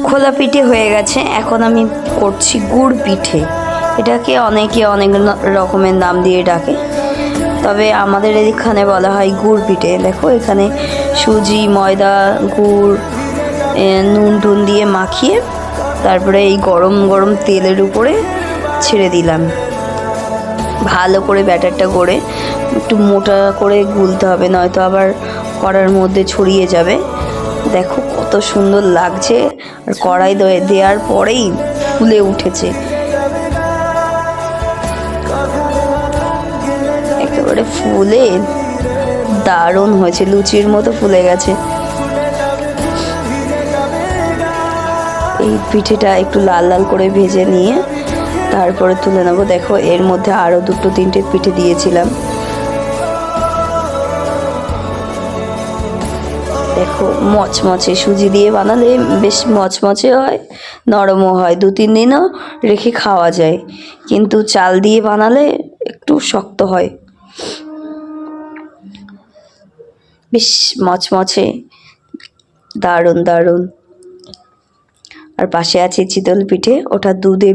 খোলা পিঠে হয়ে গেছে, এখন আমি করছি গুড় পিঠে। এটাকে অনেকে অনেক রকমের নাম দিয়ে ডাকে, তবে আমাদের এখানে বলা হয় গুড় পিঠে। দেখো এখানে সুজি, ময়দা, গুড়, নুন টুন দিয়ে মাখিয়ে তারপরে এই গরম গরম তেলের উপরে ছেড়ে দিলাম। ভালো করে ব্যাটারটা করে একটু মোটা করে গুলতে হবে, নয়তো আবার কড়ার মধ্যে ছড়িয়ে যাবে। দেখো কত সুন্দর লাগছে, আর কড়াই দেওয়ার পরেই ফুলে উঠেছে, একেবারে ফুলে দারুণ হয়েছে, লুচির মতো ফুলে গেছে। এই পিঠেটা একটু লাল লাল করে ভেজে নিয়ে তারপরে তুলে নেবো। দেখো এর মধ্যে আরও দুটো তিনটে পিঠে দিয়েছিলাম। দেখো মচমচে, সুজি দিয়ে বানালে বেশ মচমচে হয়, নরমও হয়, 2-3 দিনও রেখে খাওয়া যায়। কিন্তু চাল দিয়ে বানালে একটু শক্ত হয়, বেশ মচমচে, দারুণ দারুণ। আর পাশে আছে চিতল পিঠে, ওটা দুধে